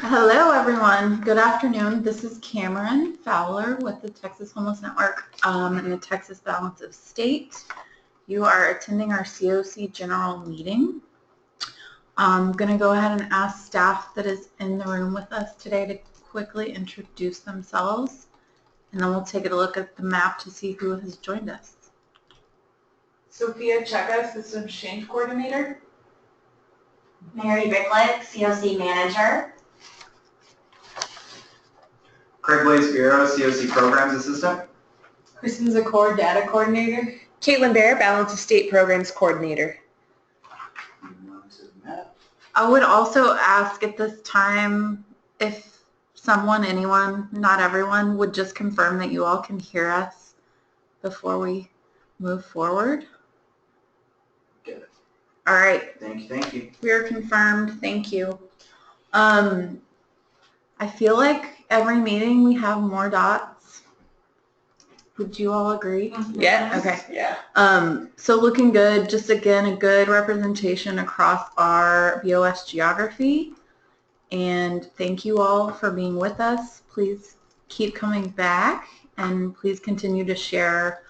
Hello everyone, good afternoon. This is Cameron Fowler with the Texas Homeless Network and the Texas Balance of State. You are attending our CoC General Meeting. I'm going to go ahead and ask staff that is in the room with us today to quickly introduce themselves, and then we'll take a look at the map to see who has joined us. Sophia Cheka, Systems Change Coordinator. Mary Bricklick, CoC Manager. Craig Blaze-Vieiro, CoC Programs Assistant. Kristen Zakor, Data Coordinator. Caitlin Bear, Balance of State Programs Coordinator. I would also ask at this time if someone, anyone, not everyone, would just confirm that you all can hear us before we move forward. Good. All right. Thank you. We are confirmed. Thank you. I feel like every meeting we have more dots. Would you all agree? Yeah. Okay. Yeah. So looking good. Just again, a good representation across our BoS geography. And thank you all for being with us. Please keep coming back, and please continue to share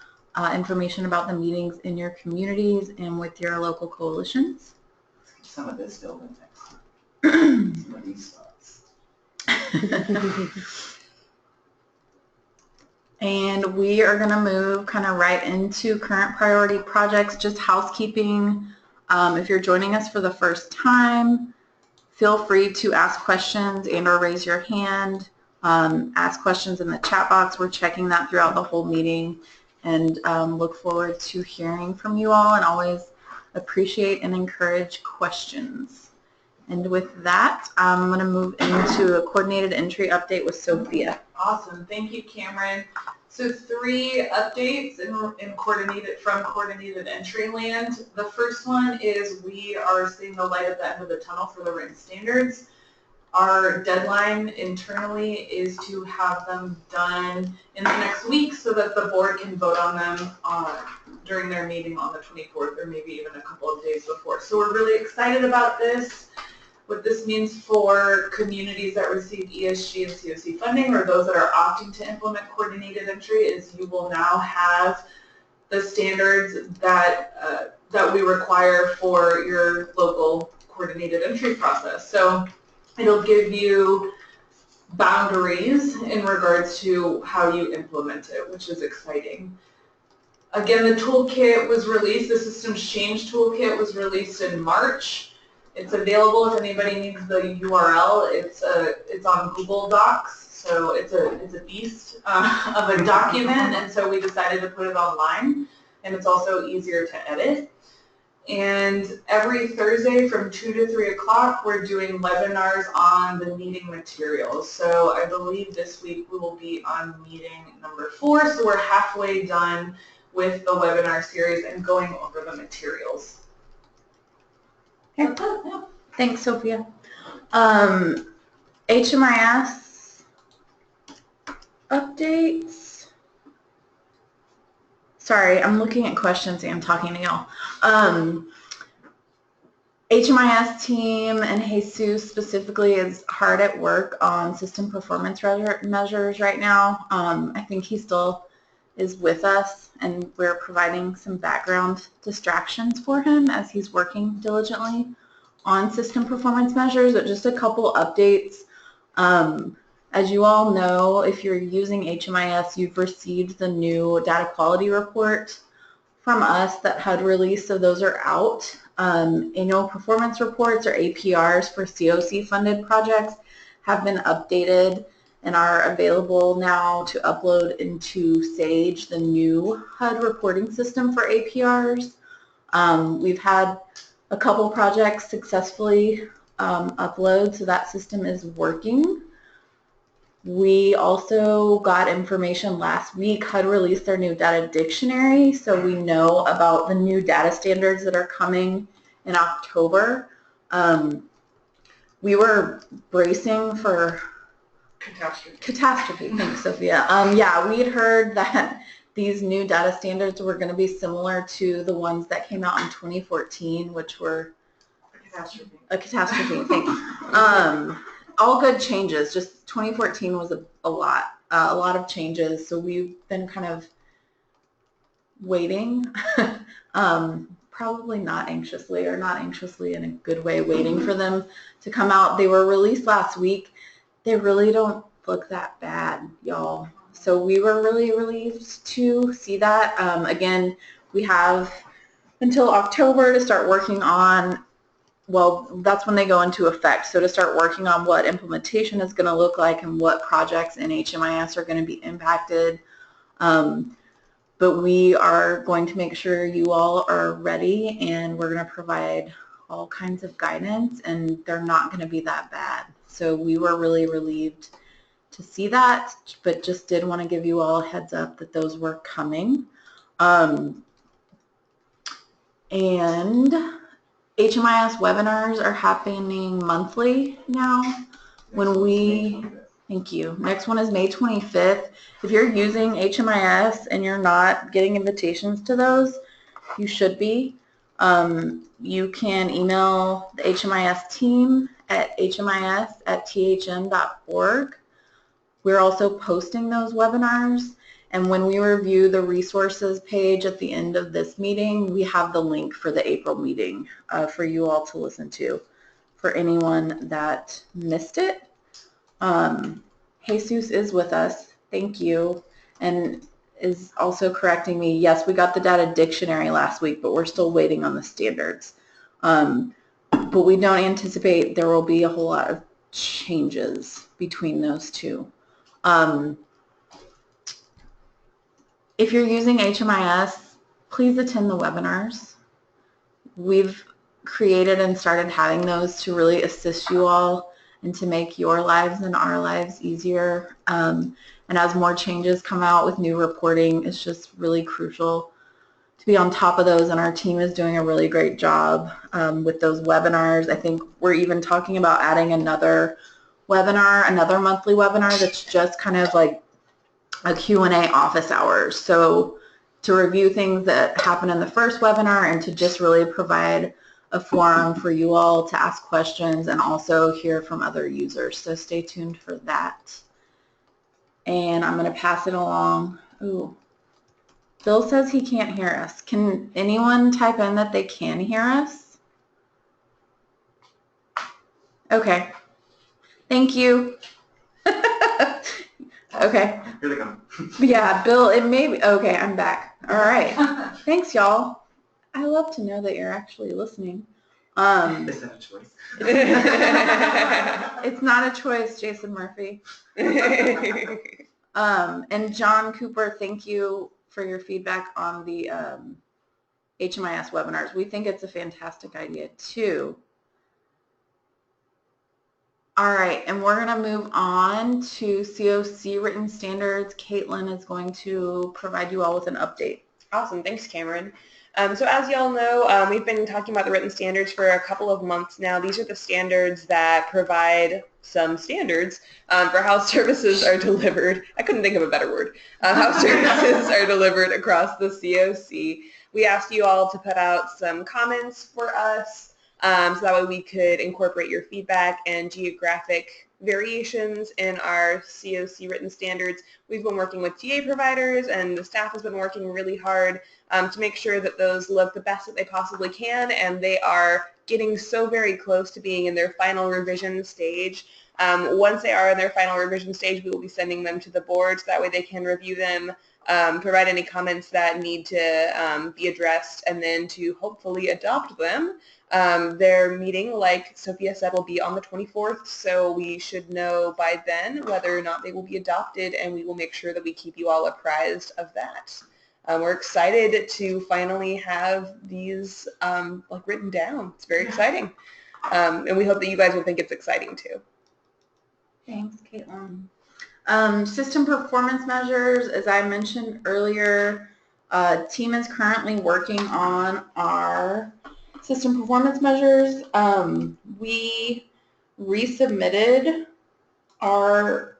information about the meetings in your communities and with your local coalitions. Some of this building next. Some of these spots. And we are going to move kind of right into current priority projects, just housekeeping. If you're joining us for the first time, feel free to ask questions and or raise your hand. Ask questions in the chat box. We're checking that throughout the whole meeting, and look forward to hearing from you all, and always appreciate and encourage questions. And with that, I'm going to move into a coordinated entry update with Sophia. Awesome. Thank you, Cameron. So 3 updates in coordinated entry land. The first one is we are seeing the light at the end of the tunnel for the written standards. Our deadline internally is to have them done in the next week so that the board can vote on them during their meeting on the 24th, or maybe even a couple of days before. So we're really excited about this. What this means for communities that receive ESG and CoC funding, or those that are opting to implement coordinated entry, is you will now have the standards that that we require for your local coordinated entry process. So it'll give you boundaries in regards to how you implement it, which is exciting. Again, the toolkit was released, the Systems Change Toolkit was released in March. It's available if anybody needs the URL. It's on Google Docs, so it's a beast of a document, and so we decided to put it online, and it's also easier to edit. And every Thursday from 2 to 3 o'clock, we're doing webinars on the meeting materials. So I believe this week we will be on meeting number 4, so we're halfway done with the webinar series and going over the materials. Okay. Thanks, Sophia. HMIS updates. Sorry, I'm looking at questions and talking to y'all. HMIS team and Jesus specifically is hard at work on system performance measures right now. I think he still is with us, and we're providing some background distractions for him as he's working diligently on system performance measures. But just a couple updates. As you all know, if you're using HMIS, you've received the new data quality report from us that HUD released, so those are out. Annual performance reports, or APRs, for CoC funded projects have been updated and are available now to upload into Sage, the new HUD reporting system for APRs. We've had a couple projects successfully upload, so that system is working. We also got information last week. HUD released their new data dictionary, so we know about the new data standards that are coming in October. We were bracing for catastrophe. Thanks, Sophia. Yeah, we had heard that these new data standards were going to be similar to the ones that came out in 2014, which were a catastrophe. Thanks. all good changes. Just 2014 was a lot of changes. So we've been kind of waiting, probably not anxiously in a good way, waiting for them to come out. They were released last week. They really don't look that bad, y'all. So we were really relieved to see that. Again, we have until October to start working on, well, that's when they go into effect. So to start working on what implementation is going to look like and what projects in HMIS are going to be impacted. But we are going to make sure you all are ready, and we're going to provide all kinds of guidance, and they're not going to be that bad. So we were really relieved to see that, but just did want to give you all a heads up that those were coming. And HMIS webinars are happening monthly now. Thank you. Next one is May 25th. If you're using HMIS and you're not getting invitations to those, you should be. You can email the HMIS team at hmis@thm.org. We're also posting those webinars, and when we review the resources page at the end of this meeting, we have the link for the April meeting for you all to listen to. For anyone that missed it, Jesus is with us, thank you, and is also correcting me. Yes, we got the data dictionary last week, but we're still waiting on the standards. But we don't anticipate there will be a whole lot of changes between those two. If you're using HMIS, please attend the webinars. We've created and started having those to really assist you all and to make your lives and our lives easier. And as more changes come out with new reporting, it's just really crucial to be on top of those, and our team is doing a really great job with those webinars. I think we're even talking about adding another webinar, another monthly webinar that's just kind of like a Q&A office hours. So to review things that happened in the first webinar and to just really provide a forum for you all to ask questions and also hear from other users. So stay tuned for that. And I'm going to pass it along. Ooh. Bill says he can't hear us. Can anyone type in that they can hear us? Okay. Thank you. Okay. Here they come. Yeah, Bill, it may be. Okay, I'm back. All right. Thanks, y'all. I love to know that you're actually listening. Is that a choice? It's not a choice, Jason Murphy. And John Cooper, thank you for your feedback on the HMIS webinars. We think it's a fantastic idea too. All right, and we're going to move on to CoC written standards. Caitlin is going to provide you all with an update. Awesome, thanks Cameron. So as y'all know, we've been talking about the written standards for a couple of months now. These are the standards that provide some standards for how services are delivered. I couldn't think of a better word. How services are delivered across the CoC. We asked you all to put out some comments for us so that way we could incorporate your feedback and geographic variations in our CoC written standards. We've been working with TA providers, and the staff has been working really hard to make sure that those look the best that they possibly can, and they are getting so very close to being in their final revision stage. Once they are in their final revision stage, we will be sending them to the board so that way they can review them, provide any comments that need to be addressed, and then to hopefully adopt them. Their meeting, like Sophia said, will be on the 24th, so we should know by then whether or not they will be adopted, and we will make sure that we keep you all apprised of that. We're excited to finally have these written down. It's very exciting, and we hope that you guys will think it's exciting too. Thanks, Caitlin. System performance measures, as I mentioned earlier, team is currently working on our system performance measures. We resubmitted our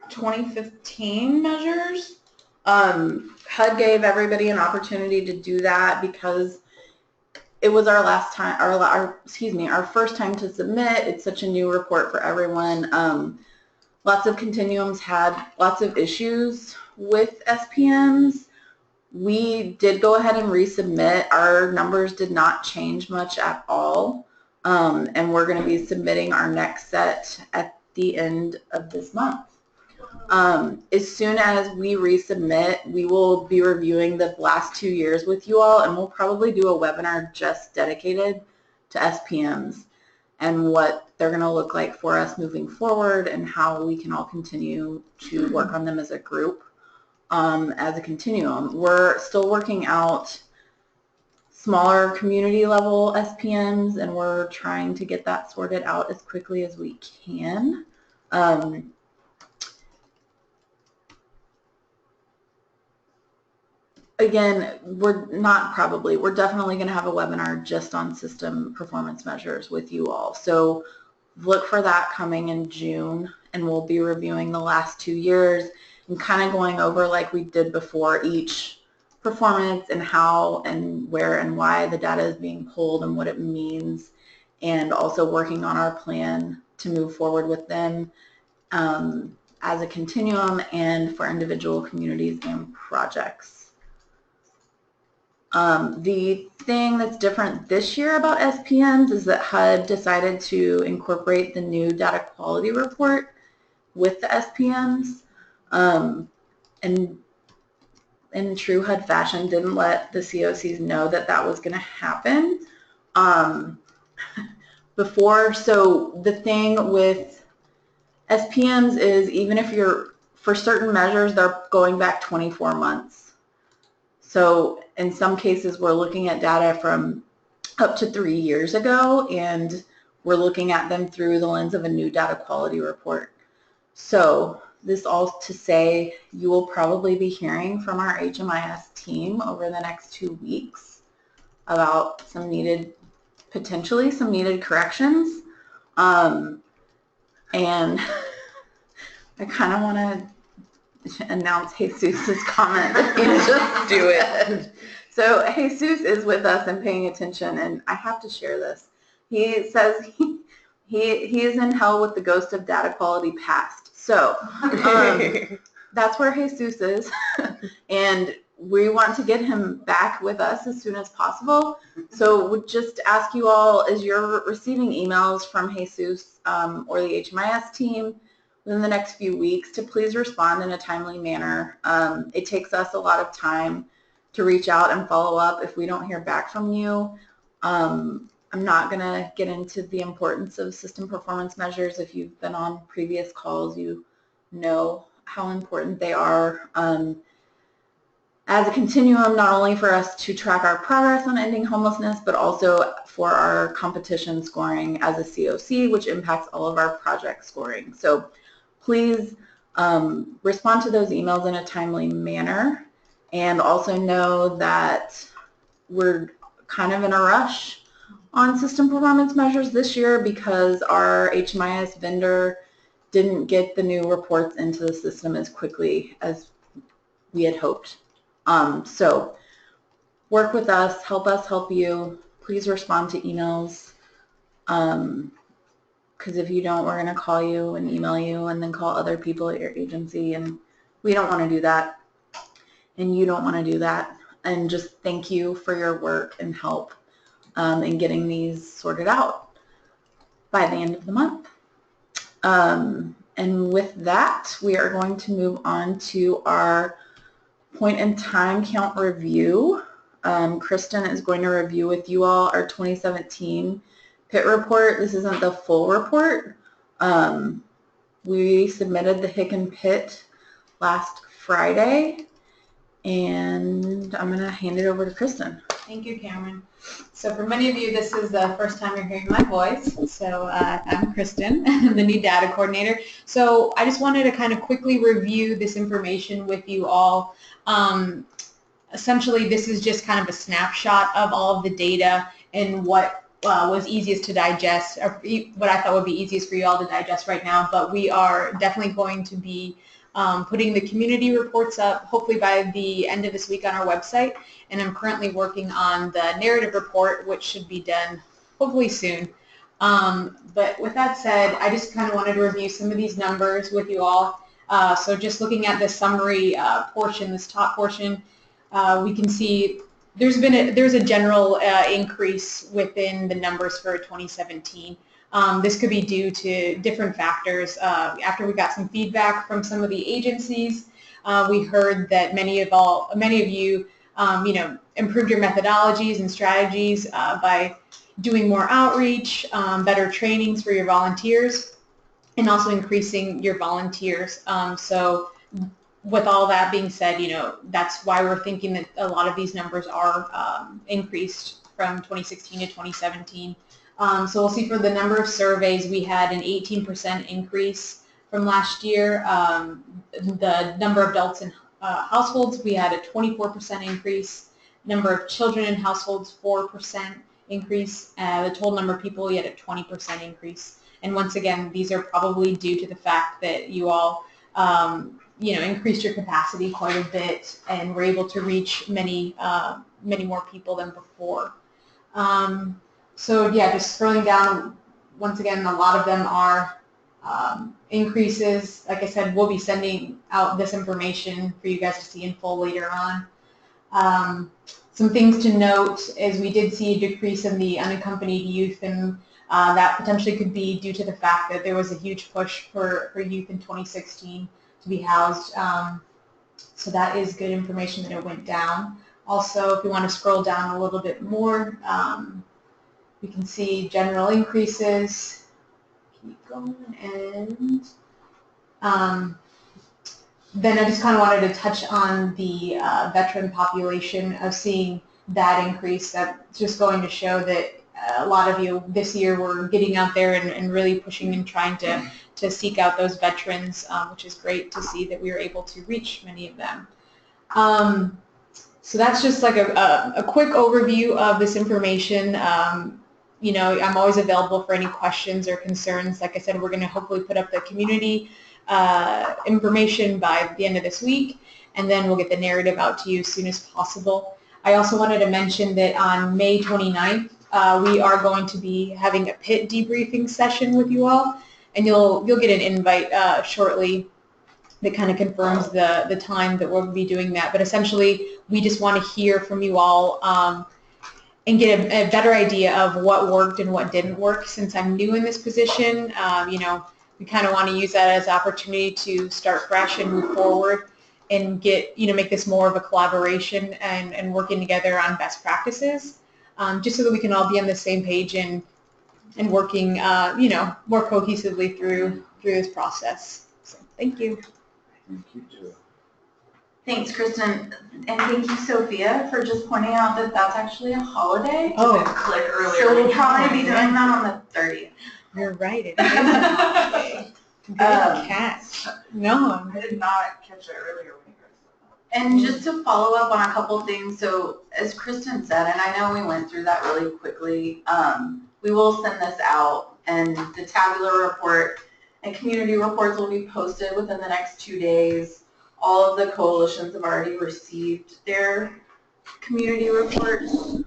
2015 measures. HUD gave everybody an opportunity to do that because it was our last time, our first time to submit. It's such a new report for everyone. Lots of continuums had lots of issues with SPMs. We did go ahead and resubmit. Our numbers did not change much at all. And we're going to be submitting our next set at the end of this month. As soon as we resubmit, we will be reviewing the last 2 years with you all, and we'll probably do a webinar just dedicated to SPMs and what they're going to look like for us moving forward and how we can all continue to work on them as a group, as a continuum. We're still working out smaller community level SPMs, and we're trying to get that sorted out as quickly as we can. Again, we're definitely going to have a webinar just on system performance measures with you all. So look for that coming in June, and we'll be reviewing the last 2 years and kind of going over, like we did before, each performance and how and where and why the data is being pulled and what it means, and also working on our plan to move forward with them as a continuum and for individual communities and projects. The thing that's different this year about SPMs is that HUD decided to incorporate the new data quality report with the SPMs, and in true HUD fashion didn't let the COCs know that that was going to happen before. So the thing with SPMs is, even if for certain measures, they're going back 24 months. So in some cases, we're looking at data from up to 3 years ago, and we're looking at them through the lens of a new data quality report. So this all to say, you will probably be hearing from our HMIS team over the next 2 weeks about potentially some needed corrections. And I kind of want to announce Jesus's comment. Just do it. So Jesus is with us and paying attention, and I have to share this. He says he is in hell with the ghost of data quality past. So that's where Jesus is, and we want to get him back with us as soon as possible. So would just ask you all, as you're receiving emails from Jesus or the HMIS team within the next few weeks, to please respond in a timely manner. It takes us a lot of time to reach out and follow up if we don't hear back from you. I'm not going to get into the importance of system performance measures. If you've been on previous calls, you know how important they are as a continuum, not only for us to track our progress on ending homelessness, but also for our competition scoring as a COC, which impacts all of our project scoring. So please respond to those emails in a timely manner, and also know that we're kind of in a rush on system performance measures this year because our HMIS vendor didn't get the new reports into the system as quickly as we had hoped. So work with us help you. Please respond to emails, because if you don't, we're going to call you and email you and then call other people at your agency, and we don't want to do that, and you don't want to do that. And just thank you for your work and help in getting these sorted out by the end of the month. And with that, we are going to move on to our point in time count review. Kristen is going to review with you all our 2017 PIT report. This isn't the full report. We submitted the HIC and PIT last Friday, and I'm going to hand it over to Kristen. Thank you, Cameron. So for many of you, this is the first time you're hearing my voice. So I'm Kristen, the new data coordinator. So I just wanted to kind of quickly review this information with you all. Essentially, this is just kind of a snapshot of all of the data and what was easiest to digest, or what I thought would be easiest for you all to digest right now. But we are definitely going to be putting the community reports up hopefully by the end of this week on our website, and I'm currently working on the narrative report, which should be done hopefully soon. But with that said, I just kind of wanted to review some of these numbers with you all. So just looking at the summary portion, this top portion, we can see there's a general increase within the numbers for 2017. This could be due to different factors. After we got some feedback from some of the agencies, we heard that many of you, improved your methodologies and strategies by doing more outreach, better trainings for your volunteers, and also increasing your volunteers. So with all that being said, that's why we're thinking that a lot of these numbers are increased from 2016 to 2017. So we'll see for the number of surveys, we had an 18% increase from last year. The number of adults in households, we had a 24% increase. Number of children in households, 4% increase. The total number of people, we had a 20% increase. And once again, these are probably due to the fact that you all increased your capacity quite a bit and were able to reach many more people than before. So yeah, just scrolling down, once again, a lot of them are increases. Like I said, we'll be sending out this information for you guys to see in full later on. Some things to note is we did see a decrease in the unaccompanied youth, and that potentially could be due to the fact that there was a huge push for youth in 2016 to be housed. So that is good information that it went down. Also, if you want to scroll down a little bit more, we can see general increases. Keep going, and then I just kind of wanted to touch on the veteran population of seeing that increase. That's just going to show that a lot of you this year were getting out there and really pushing and trying to seek out those veterans, which is great to see that we were able to reach many of them. So that's just like a quick overview of this information. I'm always available for any questions or concerns. Like I said, we're going to hopefully put up the community information by the end of this week, and then we'll get the narrative out to you as soon as possible. I also wanted to mention that on May 29th, we are going to be having a PIT debriefing session with you all, and you'll get an invite shortly that kind of confirms the time that we'll be doing that. But essentially, we just want to hear from you all and get a better idea of what worked and what didn't work. Since I'm new in this position, we kind of want to use that as an opportunity to start fresh and move forward and get, make this more of a collaboration and working together on best practices, just so that we can all be on the same page and working, more cohesively through this process. So thank you. Thank you, too. Thanks, Kristen, and thank you, Sophia, for just pointing out that that's actually a holiday. Oh, Click earlier. So we'll probably be doing that on the 30th. you're right. It is a holiday. Good catch. No, I did not catch it earlier when you guys said that. And just to follow up on a couple things, so as Kristen said, and I know we went through that really quickly, we will send this out, and the tabular report and community reports will be posted within the next 2 days. All of the coalitions have already received their community reports.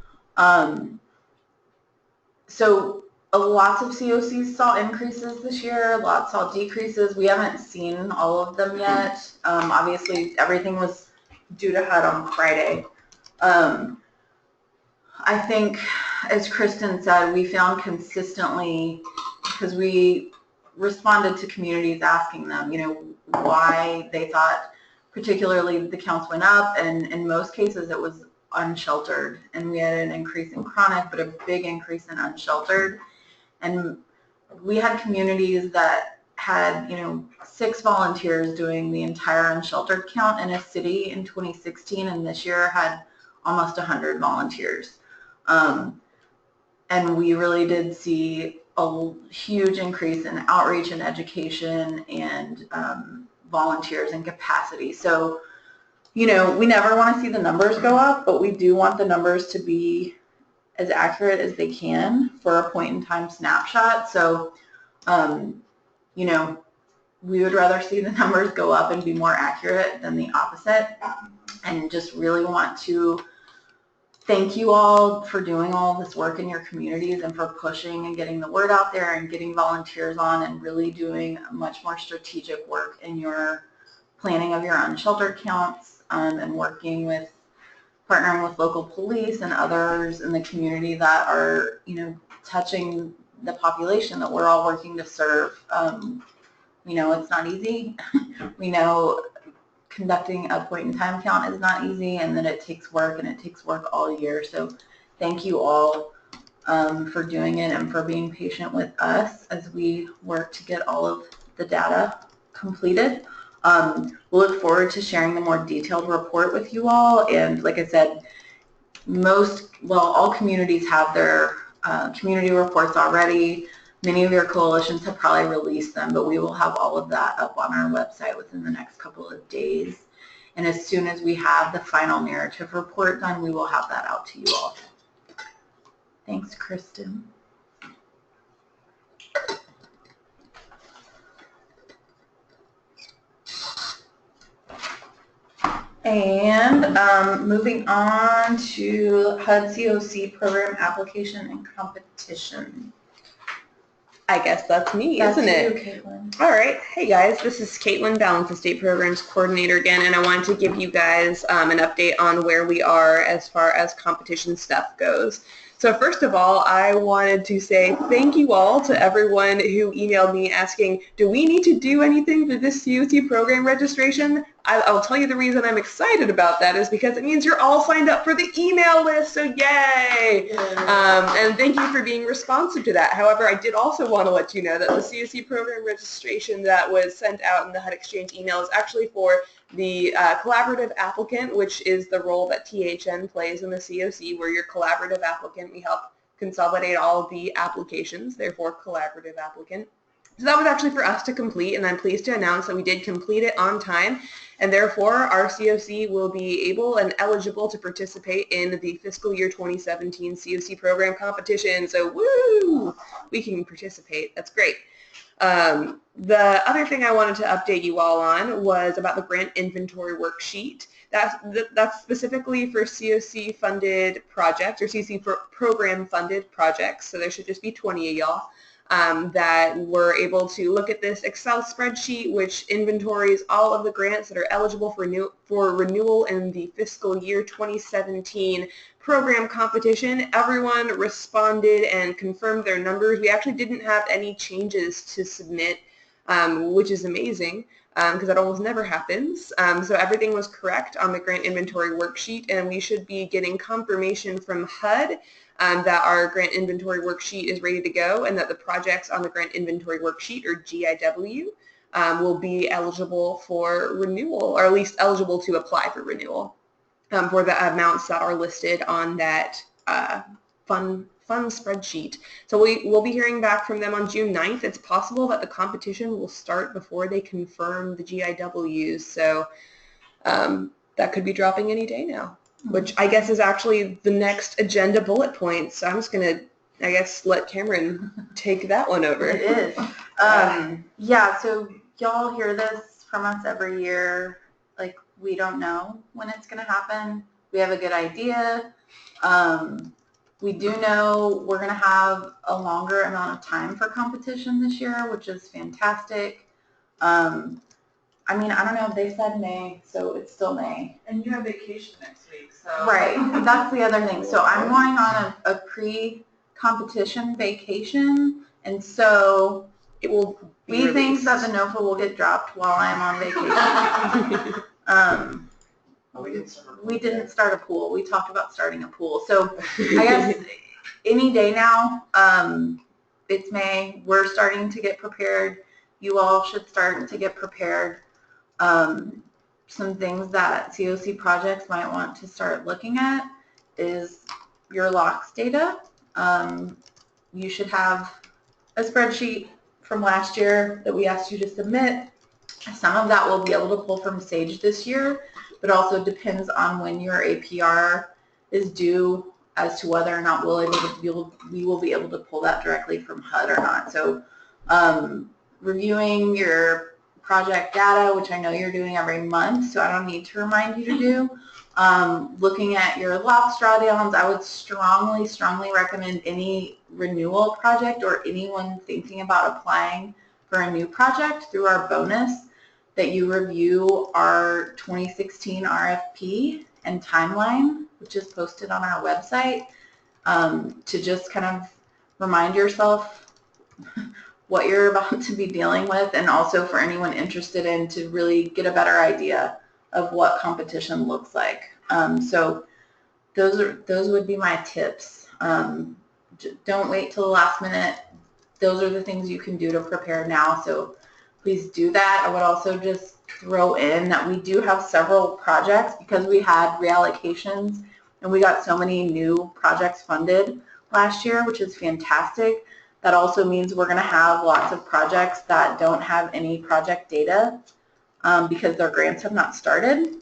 So lots of COCs saw increases this year, lots saw decreases. We haven't seen all of them yet. Obviously, everything was due to HUD on Friday. I think, as Kristen said, we found consistently, because we responded to communities asking them, why they thought particularly the counts went up, and in most cases it was unsheltered, and we had an increase in chronic, but a big increase in unsheltered. And we had communities that had, 6 volunteers doing the entire unsheltered count in a city in 2016, and this year had almost 100 volunteers. And we really did see a huge increase in outreach and education and volunteers and capacity. So, we never want to see the numbers go up, but we do want the numbers to be as accurate as they can for a point in time snapshot. So, we would rather see the numbers go up and be more accurate than the opposite, and just really want to thank you all for doing all this work in your communities and for pushing and getting the word out there and getting volunteers on and really doing much more strategic work in your planning of your unsheltered counts, and partnering with local police and others in the community that are, touching the population that we're all working to serve. We know it's not easy. We know conducting a point-in-time count is not easy, and that it takes work, and it takes work all year. So thank you all for doing it and for being patient with us as we work to get all of the data completed. We'll look forward to sharing the more detailed report with you all, and like I said, all communities have their community reports already. Many of your coalitions have probably released them, but we will have all of that up on our website within the next couple of days. And as soon as we have the final narrative report done, we will have that out to you all. Thanks, Kristen. And moving on to HUD CoC program application and competition. I guess that's me, isn't it? That's you, Caitlin. All right. Hey, guys. This is Caitlin, Balance of State Programs Coordinator again, and I wanted to give you guys an update on where we are as far as competition stuff goes. So first of all, I wanted to say thank you all to everyone who emailed me asking, do we need to do anything for this CoC program registration? I'll tell you the reason I'm excited about that is because it means you're all signed up for the email list, so yay! And thank you for being responsive to that. However, I did also want to let you know that the CoC program registration that was sent out in the HUD Exchange email is actually for the collaborative applicant, which is the role that THN plays in the CoC. We're your collaborative applicant. We help consolidate all of the applications, therefore collaborative applicant. So that was actually for us to complete, and I'm pleased to announce that we did complete it on time, and therefore our CoC will be able and eligible to participate in the fiscal year 2017 CoC program competition. So woo! We can participate. That's great. The other thing I wanted to update you all on was about the grant inventory worksheet. That's specifically for CoC funded projects or CoC program funded projects. So there should just be 20 of y'all that were able to look at this Excel spreadsheet, which inventories all of the grants that are eligible for renewal in the fiscal year 2017 program competition. Everyone responded and confirmed their numbers. We actually didn't have any changes to submit, which is amazing because that almost never happens. So everything was correct on the grant inventory worksheet, and we should be getting confirmation from HUD that our grant inventory worksheet is ready to go, and that the projects on the grant inventory worksheet, or GIW, will be eligible for renewal, or at least eligible to apply for renewal for the amounts that are listed on that fund spreadsheet. So we'll be hearing back from them on June 9th. It's possible that the competition will start before they confirm the GIWs, so that could be dropping any day now, which I guess is actually the next agenda bullet point. So I'm just going to, I guess, let Cameron take that one over. It is. Yeah, so y'all hear this from us every year. Like, we don't know when it's going to happen. We have a good idea. We do know we're going to have a longer amount of time for competition this year, which is fantastic. I mean, I don't know if they said May, so it's still May. And you have vacation next week, so. Right, that's the other thing. So I'm going on a pre-competition vacation, and so it will be we think that the NOFA will get dropped while I'm on vacation. We didn't start a pool. We talked about starting a pool. So I guess any day now, it's May. We're starting to get prepared. You all should start to get prepared. Some things that CoC projects might want to start looking at is your locks data. You should have a spreadsheet from last year that we asked you to submit. Some of that we'll be able to pull from Sage this year, but also depends on when your APR is due as to whether or not we will be able to pull that directly from HUD or not. So reviewing your project data, which I know you're doing every month, so I don't need to remind you to do. Looking at your lots drawdowns, I would strongly recommend any renewal project or anyone thinking about applying for a new project through our bonus that you review our 2016 RFP and timeline, which is posted on our website, to just kind of remind yourself what you're about to be dealing with, and also for anyone interested in to really get a better idea of what competition looks like. So those would be my tips. Don't wait till the last minute. Those are the things you can do to prepare now, so please do that. I would also just throw in that we do have several projects because we had reallocations and we got so many new projects funded last year, which is fantastic. That also means we're going to have lots of projects that don't have any project data because their grants have not started,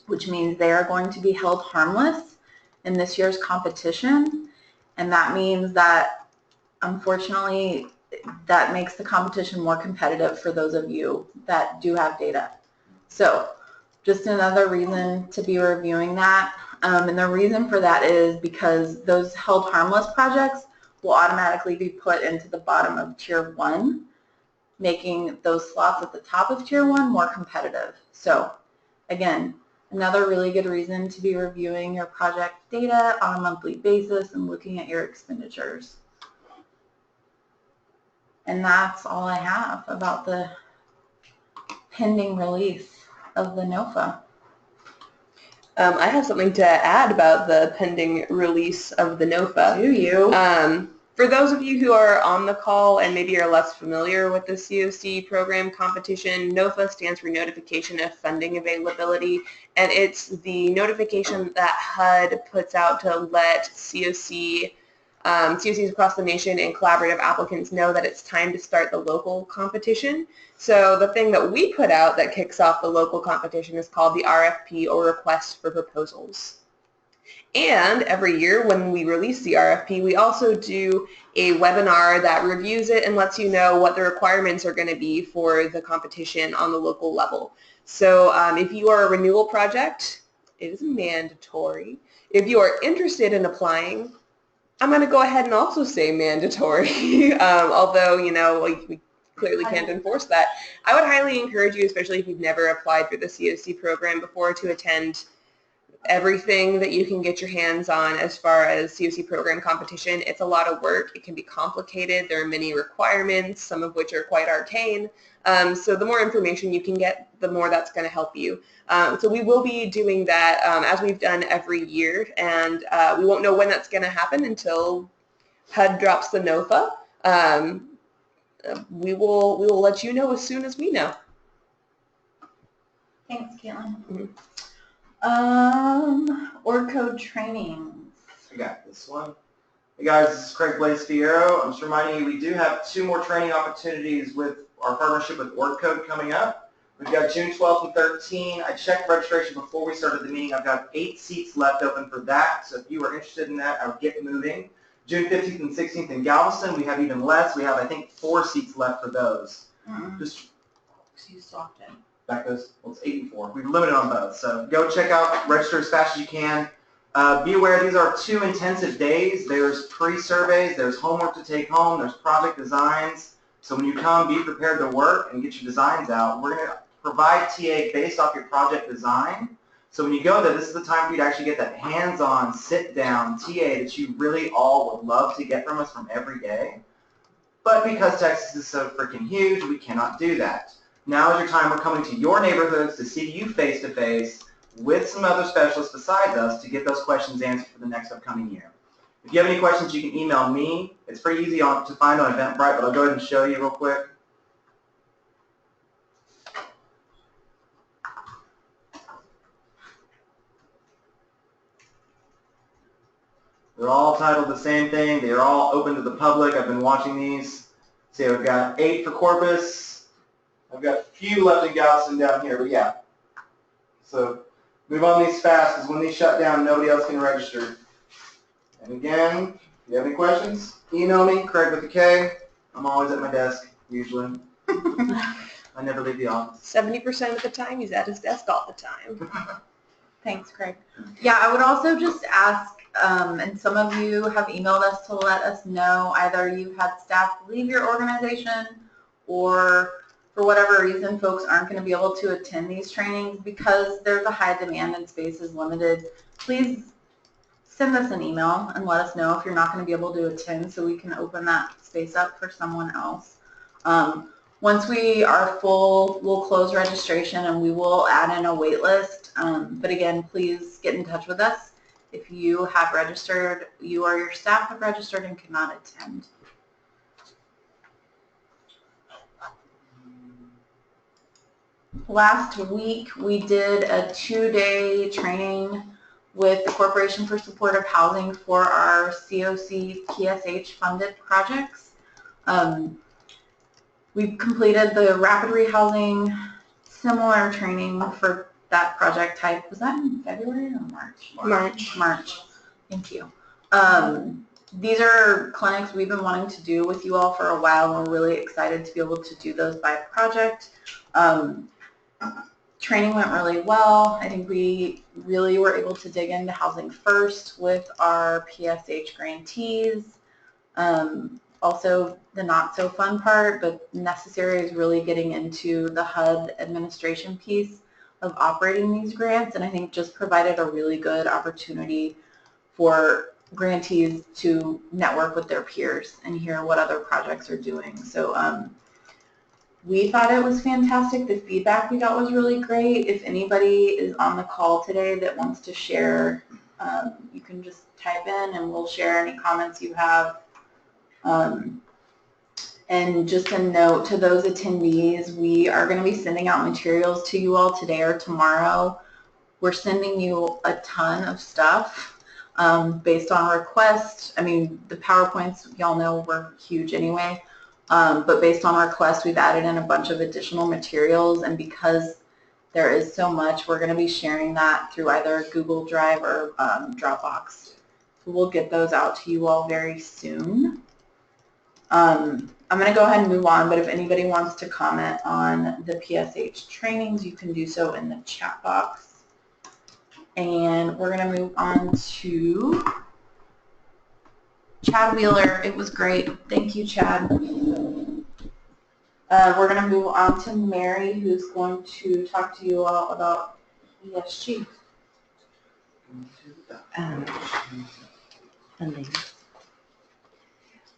which means they are going to be held harmless in this year's competition. And that means that, unfortunately, that makes the competition more competitive for those of you that do have data. So just another reason to be reviewing that. And the reason for that is because those held harmless projects will automatically be put into the bottom of Tier 1, making those slots at the top of Tier 1 more competitive. So again, another really good reason to be reviewing your project data on a monthly basis and looking at your expenditures. And that's all I have about the pending release of the NOFA. I have something to add about the pending release of the NOFA. Do you? For those of you who are on the call and maybe are less familiar with the CoC program competition, NOFA stands for Notification of Funding Availability, and it's the notification that HUD puts out to let CoCs across the nation and collaborative applicants know that it's time to start the local competition. So the thing that we put out that kicks off the local competition is called the RFP, or Request for Proposals. And every year when we release the RFP, we also do a webinar that reviews it and lets you know what the requirements are going to be for the competition on the local level. So if you are a renewal project, it is mandatory. If you are interested in applying, I'm going to go ahead and also say mandatory, although, you know, we clearly can't enforce that. I would highly encourage you, especially if you've never applied for the CoC program before, to attend everything that you can get your hands on as far as CoC program competition. It's a lot of work. It can be complicated. There are many requirements, some of which are quite arcane. So the more information you can get, the more that's going to help you. So we will be doing that as we've done every year, and we won't know when that's going to happen until HUD drops the NOFA. We will let you know as soon as we know. Thanks, Caitlin. Org code trainings. I got this one. Hey guys, this is Craig Blaze Fierro. I'm just reminding you we do have 2 more training opportunities with our partnership with Org Code coming up. We've got June 12th and 13th. I checked registration before we started the meeting. I've got 8 seats left open for that. So if you are interested in that, I would get moving. June 15th and 16th in Galveston, we have even less. We have, I think, 4 seats left for those. Just You swapped it. back those. Well, it's 8 and 4. We've limited on both. So go check out, register as fast as you can. Be aware these are 2 intensive days. There's pre-surveys, there's homework to take home, there's project designs. So when you come, be prepared to work and get your designs out. We're going to provide TA based off your project design. So when you go there, this is the time for you to actually get that hands-on, sit-down TA that you really all would love to get from us from every day. But because Texas is so freaking huge, we cannot do that. Now is your time. We're coming to your neighborhoods to see you face-to-face with some other specialists besides us to get those questions answered for the next upcoming year. If you have any questions, you can email me. It's pretty easy to find on Eventbrite, but I'll go ahead and show you real quick. They're all titled the same thing. They are all open to the public. I've been watching these. See, I've got 8 for Corpus. I've got a few left in Galveston down here, but yeah. So move on these fast, because when these shut down, nobody else can register. And again, if you have any questions, email me, Craig with a K. I'm always at my desk, usually. I never leave the office. 70% of the time, he's at his desk all the time. Thanks, Craig. Yeah, I would also just ask, and some of you have emailed us to let us know either you've had staff leave your organization or for whatever reason folks aren't going to be able to attend these trainings because there's a high demand and space is limited. Please send us an email and let us know if you're not going to be able to attend so we can open that space up for someone else. Once we are full, we'll close registration and we will add in a wait list. But again, please get in touch with us if you have registered, you or your staff have registered and cannot attend. Last week, we did a 2-day training with the Corporation for Supportive Housing for our CoC PSH funded projects. We completed the rapid rehousing similar training for that project type. Was that in February or March? March. Thank you. These are clinics we've been wanting to do with you all for a while, and we're really excited to be able to do those by project. Training went really well. I think we really were able to dig into housing first with our PSH grantees. Also, the not so fun part, but necessary, is really getting into the HUD administration piece of operating these grants, and I think just provided a really good opportunity for grantees to network with their peers and hear what other projects are doing. So we thought it was fantastic. The feedback we got was really great. If anybody is on the call today that wants to share, you can just type in and we'll share any comments you have. And just a note to those attendees, we are going to be sending out materials to you all today or tomorrow. We're sending you a ton of stuff based on request. I mean, the PowerPoints, y'all know, were huge anyway. But based on request, we've added in a bunch of additional materials, and because there is so much, we're going to be sharing that through either Google Drive or Dropbox. So we'll get those out to you all very soon. I'm going to go ahead and move on, but if anybody wants to comment on the PSH trainings, you can do so in the chat box. And we're going to move on to Chad Wheeler. It was great. Thank you, Chad. We're going to move on to Mary, who's going to talk to you all about ESG. Funding.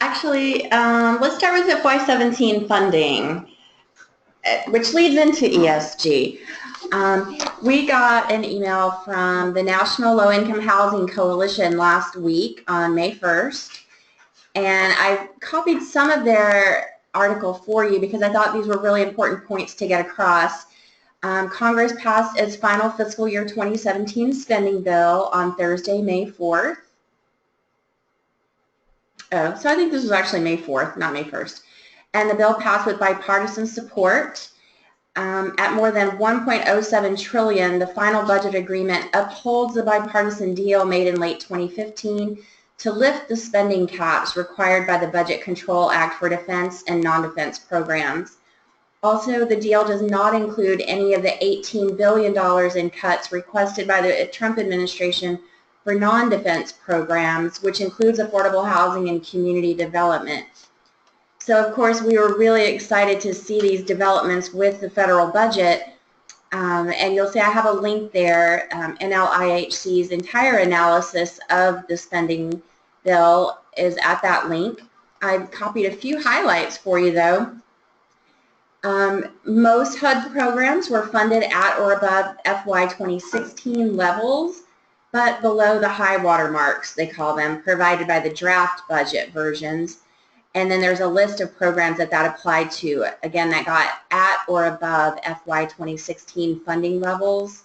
Actually, let's start with FY17 funding, which leads into ESG. We got an email from the National Low Income Housing Coalition last week on May 1st, and I copied some of their article for you because I thought these were really important points to get across. Congress passed its final fiscal year 2017 spending bill on Thursday, May 4th. Oh, so I think this was actually May 4th, not May 1st. And the bill passed with bipartisan support. At more than $1.07 trillion, the final budget agreement upholds the bipartisan deal made in late 2015 to lift the spending caps required by the Budget Control Act for defense and non-defense programs. Also, the deal does not include any of the $18 billion in cuts requested by the Trump administration for non-defense programs, which includes affordable housing and community development. So, of course, we were really excited to see these developments with the federal budget, and you'll see I have a link there. NAEH's entire analysis of the spending bill is at that link. I've copied a few highlights for you, though. Most HUD programs were funded at or above FY 2016 levels, but below the high water marks, they call them, provided by the draft budget versions. And then there's a list of programs that applied to, again, that got at or above FY 2016 funding levels.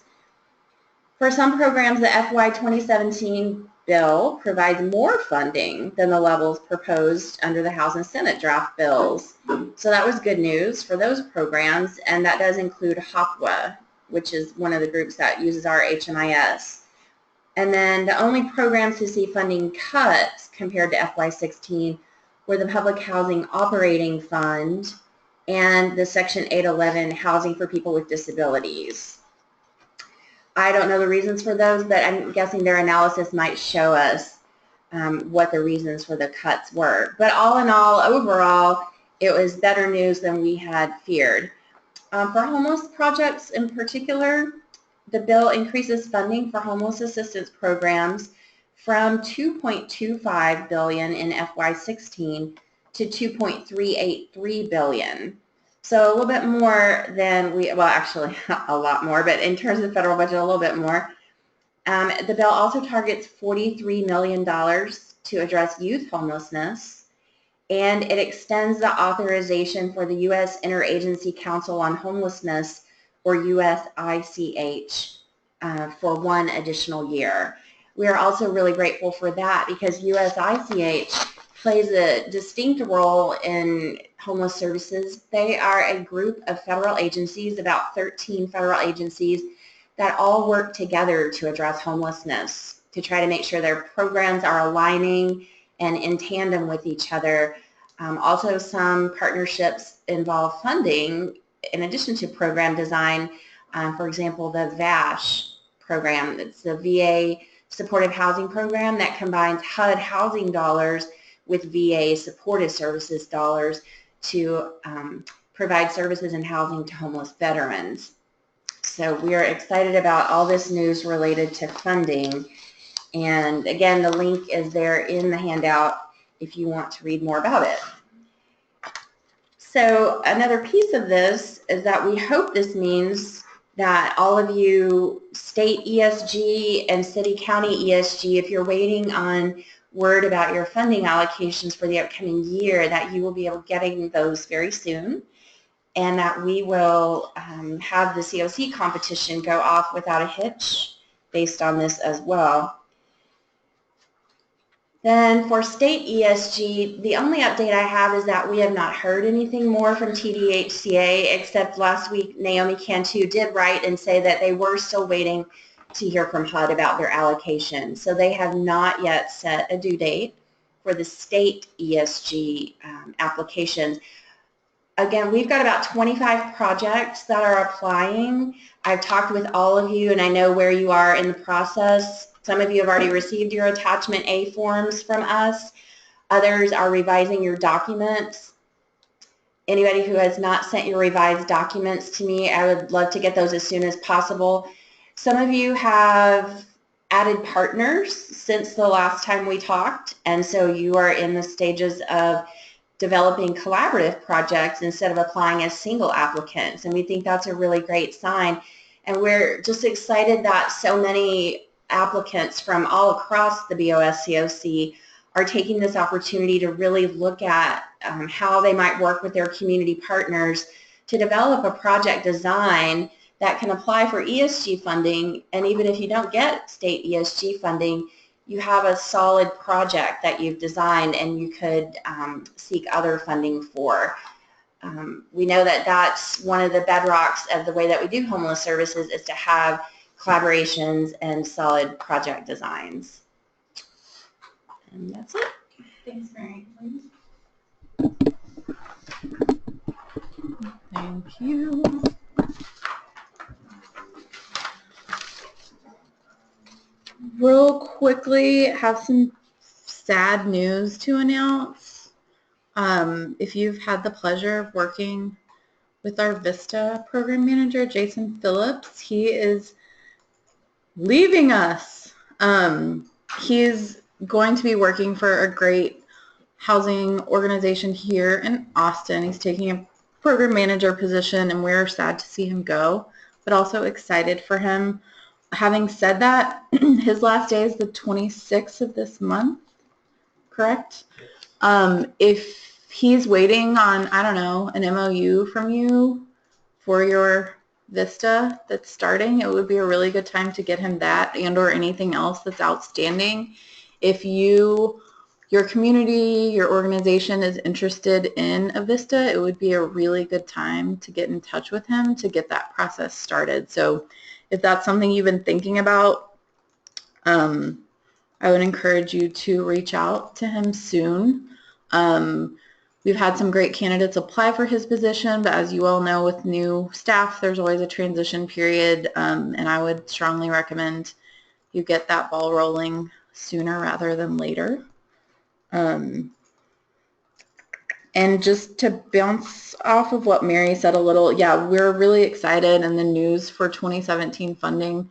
For some programs, the FY 2017 bill provides more funding than the levels proposed under the House and Senate draft bills. So that was good news for those programs, and that does include HOPWA, which is one of the groups that uses our HMIS. And then the only programs to see funding cuts compared to FY16 were the Public Housing Operating Fund and the Section 811 Housing for People with Disabilities. I don't know the reasons for those, but I'm guessing their analysis might show us what the reasons for the cuts were. But all in all, overall, it was better news than we had feared. For homeless projects in particular, the bill increases funding for homeless assistance programs from $2.25 billion in FY16 to $2.383 billion. So a little bit more than well, actually a lot more, but in terms of the federal budget, a little bit more. The bill also targets $43 million to address youth homelessness, and it extends the authorization for the U.S. Interagency Council on Homelessness, or USICH, for 1 additional year. We are also really grateful for that because USICH plays a distinct role in homeless services. They are a group of federal agencies, about 13 federal agencies, that all work together to address homelessness, to try to make sure their programs are aligning and in tandem with each other. Also, some partnerships involve funding in addition to program design. For example, the VASH program, it's the VA Supportive Housing Program that combines HUD housing dollars with VA supportive services dollars to provide services and housing to homeless veterans. So we are excited about all this news related to funding. And again, the link is there in the handout if you want to read more about it. So another piece of this is that we hope this means that all of you state ESG and city-county ESG, if you're waiting on word about your funding allocations for the upcoming year, that you will be able getting those very soon, and that we will have the CoC competition go off without a hitch based on this as well. Then for state ESG, the only update I have is that we have not heard anything more from TDHCA, except last week Naomi Cantu did write and say that they were still waiting to hear from HUD about their allocation. So they have not yet set a due date for the state ESG applications. Again, we've got about 25 projects that are applying. I've talked with all of you and I know where you are in the process. Some of you have already received your attachment A forms from us. Others are revising your documents. Anybody who has not sent your revised documents to me, I would love to get those as soon as possible. Some of you have added partners since the last time we talked, and so you are in the stages of developing collaborative projects instead of applying as single applicants, and we think that's a really great sign. And we're just excited that so many applicants from all across the BoS CoC are taking this opportunity to really look at how they might work with their community partners to develop a project design that can apply for ESG funding, and even if you don't get state ESG funding, you have a solid project that you've designed and you could seek other funding for. We know that that's one of the bedrocks of the way that we do homeless services, is to have collaborations and solid project designs. And that's it. Thanks, Mary. Thank you. Real quickly, have some sad news to announce. If you've had the pleasure of working with our VISTA program manager, Jason Phillips, he is leaving us. He's going to be working for a great housing organization here in Austin. He's taking a program manager position, and we're sad to see him go, but also excited for him. Having said that, his last day is the 26th of this month, correct? If he's waiting on, I don't know, an MOU from you for your VISTA that's starting, it would be a really good time to get him that and or anything else that's outstanding. If your community, your organization is interested in a VISTA, it would be a really good time to get in touch with him to get that process started. So if that's something you've been thinking about, I would encourage you to reach out to him soon. We've had some great candidates apply for his position, but as you all know, with new staff, there's always a transition period, and I would strongly recommend you get that ball rolling sooner rather than later. And just to bounce off of what Mary said a little, yeah, we're really excited, and the news for 2017 funding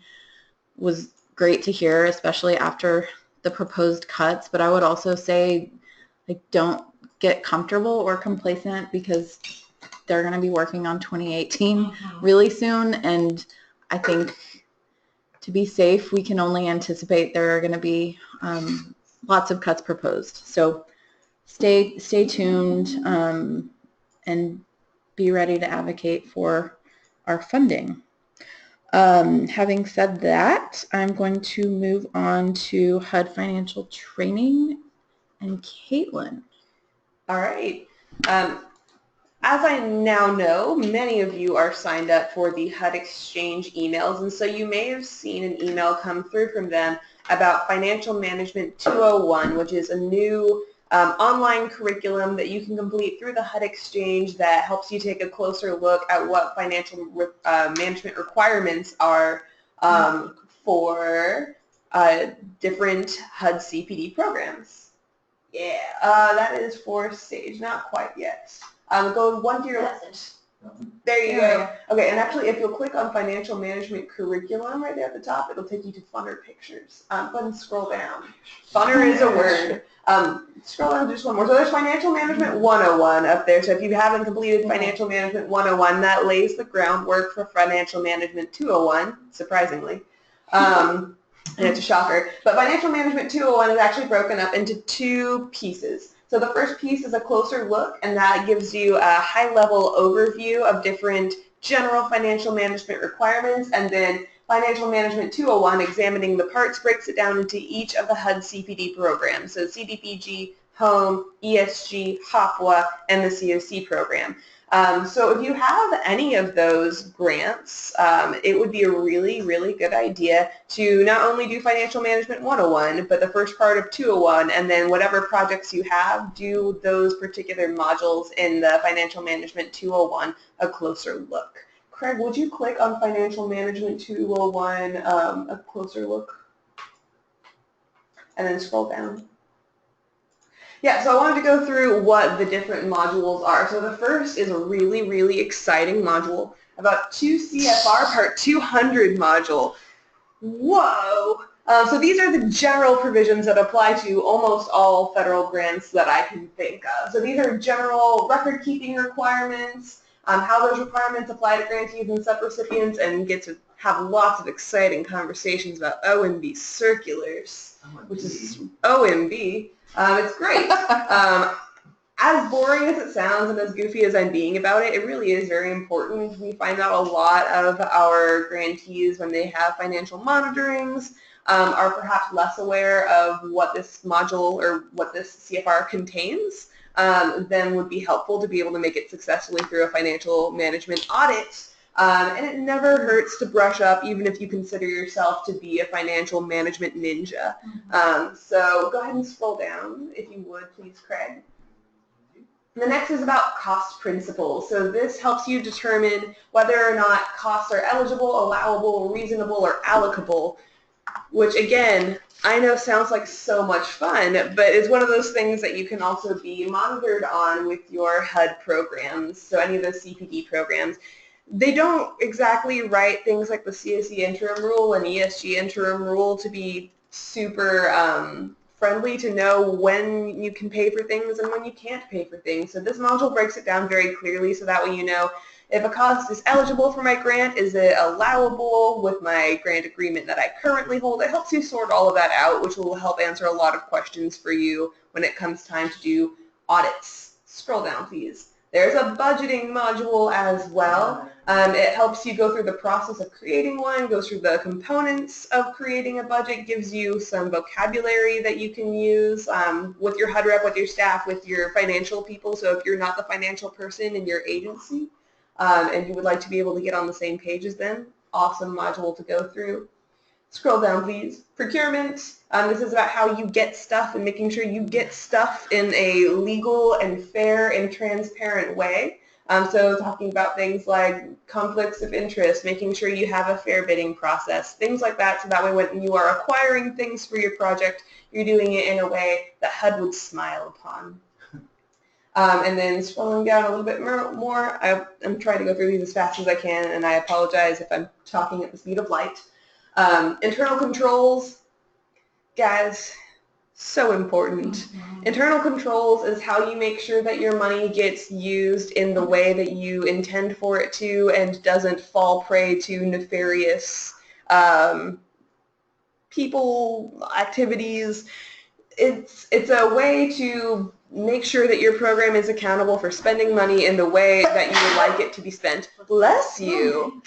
was great to hear, especially after the proposed cuts. But I would also say, like, don't get comfortable or complacent, because they're going to be working on 2018 really soon, and I think to be safe, we can only anticipate there are going to be lots of cuts proposed. So stay tuned and be ready to advocate for our funding. Having said that, I'm going to move on to HUD financial training and Caitlin. All right. As I now know, many of you are signed up for the HUD Exchange emails, and so you may have seen an email come through from them about Financial Management 201, which is a new online curriculum that you can complete through the HUD Exchange that helps you take a closer look at what financial management requirements are for different HUD CPD programs. Yeah, that is for Sage, not quite yet. Go one to your left. There you go. Okay, and actually if you'll click on Financial Management Curriculum right there at the top, it'll take you to Funner Pictures. Go ahead and scroll down. Funner is a word. Scroll down just one more. So there's Financial Management 101 up there. So if you haven't completed Financial Management 101, that lays the groundwork for Financial Management 201, surprisingly. And it's a shocker. But Financial Management 201 is actually broken up into two pieces. So the first piece is a closer look, and that gives you a high-level overview of different general financial management requirements, and then Financial Management 201, examining the parts, breaks it down into each of the HUD CPD programs, so CDPG, Home, ESG, HOPWA, and the CoC program. So if you have any of those grants, it would be a really, really good idea to not only do Financial Management 101, but the first part of 201, and then whatever projects you have, do those particular modules in the Financial Management 201 a closer look. Craig, would you click on Financial Management 201, a closer look, and then scroll down? Yeah, so I wanted to go through what the different modules are. So the first is a really, really exciting module, about 2 CFR Part 200 module. Whoa! So these are the general provisions that apply to almost all federal grants that I can think of. So these are general record-keeping requirements, how those requirements apply to grantees and subrecipients, and get to have lots of exciting conversations about OMB circulars, which is OMB. It's great. As boring as it sounds and as goofy as I'm being about it, it really is very important. We find out a lot of our grantees, when they have financial monitorings, are perhaps less aware of what this module or what this CFR contains, then would be helpful to be able to make it successfully through a financial management audit. And it never hurts to brush up, even if you consider yourself to be a financial management ninja. So go ahead and scroll down, if you would, please, Craig. The next is about cost principles. So this helps you determine whether or not costs are eligible, allowable, reasonable, or allocable, which, again, I know sounds like so much fun, but it's one of those things that you can also be monitored on with your HUD programs, so any of those CPD programs. They don't exactly write things like the CoC interim rule and ESG interim rule to be super friendly to know when you can pay for things and when you can't pay for things. So this module breaks it down very clearly, so that way you know if a cost is eligible for my grant, is it allowable with my grant agreement that I currently hold. It helps you sort all of that out, which will help answer a lot of questions for you when it comes time to do audits. Scroll down, please. There's a budgeting module as well. It helps you go through the process of creating one, goes through the components of creating a budget, gives you some vocabulary that you can use with your HUD rep, with your staff, with your financial people. So if you're not the financial person in your agency and you would like to be able to get on the same page as them, awesome module to go through. Scroll down, please. Procurement. This is about how you get stuff and making sure you get stuff in a legal and fair and transparent way. So talking about things like conflicts of interest, making sure you have a fair bidding process, things like that, so that way when you are acquiring things for your project, you're doing it in a way that HUD would smile upon. And then scrolling down a little bit more, I'm trying to go through these as fast as I can, and I apologize if I'm talking at the speed of light. Internal controls, guys, so important. Internal controls is how you make sure that your money gets used in the way that you intend for it to and doesn't fall prey to nefarious people, activities. It's a way to make sure that your program is accountable for spending money in the way that you would like it to be spent. Bless you.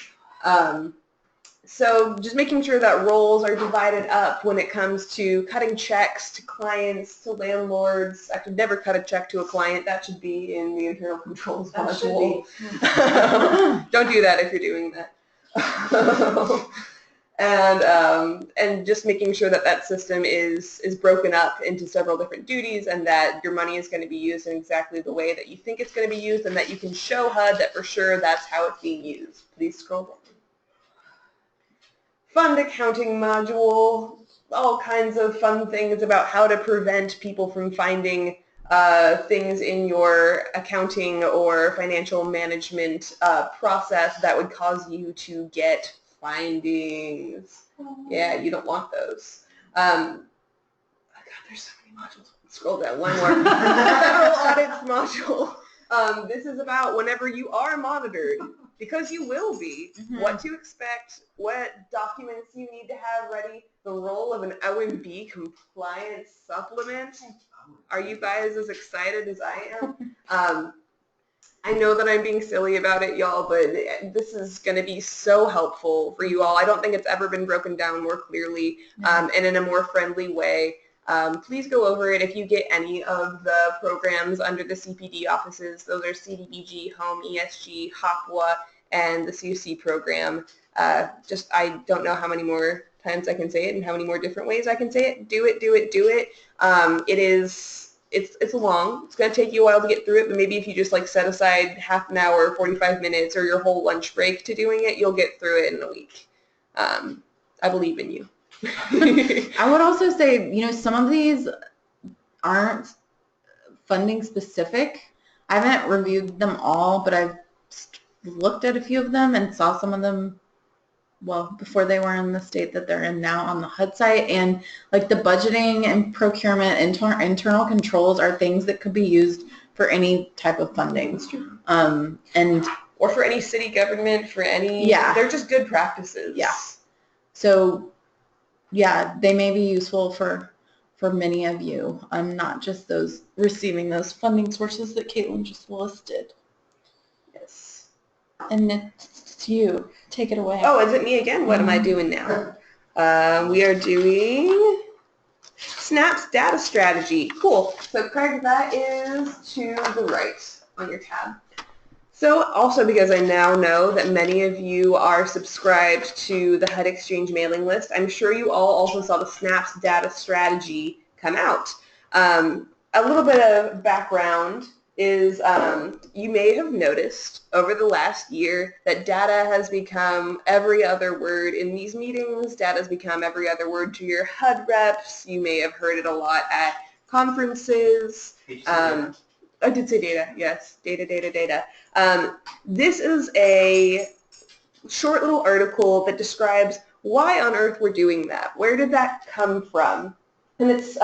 So just making sure that roles are divided up when it comes to cutting checks to clients, to landlords. I could never cut a check to a client. That should be in the internal controls module. Don't do that if you're doing that. And just making sure that that system is broken up into several different duties and that your money is going to be used in exactly the way that you think it's going to be used and that you can show HUD that for sure that's how it's being used. Please scroll down. Fund accounting module, all kinds of fun things about how to prevent people from finding things in your accounting or financial management process that would cause you to get findings. Yeah, you don't want those. God, there's so many modules. Scroll down one more. Federal audits module. This is about whenever you are monitored, because you will be, what to expect, what documents you need to have ready, the role of an OMB compliance supplement. Are you guys as excited as I am? I know that I'm being silly about it, y'all, but this is going to be so helpful for you all. I don't think it's ever been broken down more clearly and in a more friendly way. Please go over it if you get any of the programs under the CPD offices. Those are CDBG, Home, ESG, HOPWA, and the CoC program. I don't know how many more times I can say it and how many more different ways I can say it. Do it, do it, do it. It's long. It's going to take you a while to get through it, but maybe if you just like set aside half an hour, 45 minutes, or your whole lunch break to doing it, you'll get through it in a week. I believe in you. I would also say, you know, some of these aren't funding specific. I haven't reviewed them all, but I've looked at a few of them and saw some of them, well, before they were in the state that they're in now on the HUD site. And like the budgeting and procurement, internal controls are things that could be used for any type of funding. Or for any city government, for any, they're just good practices. Yeah. So yeah, they may be useful for many of you, not just those receiving those funding sources that Caitlin just listed. Yes. And it's you. Take it away. Oh, is it me again? What am I doing now? We are doing SNAP's data strategy. Cool. So Craig, that is to the right on your tab. So also because I now know that many of you are subscribed to the HUD Exchange mailing list, I'm sure you all also saw the SNAP's data strategy come out. A little bit of background is you may have noticed over the last year that data has become every other word in these meetings. Data has become every other word to your HUD reps. You may have heard it a lot at conferences. I did say data, yes. Data, data, data. This is a short little article that describes why on earth we're doing that. Where did that come from? And it's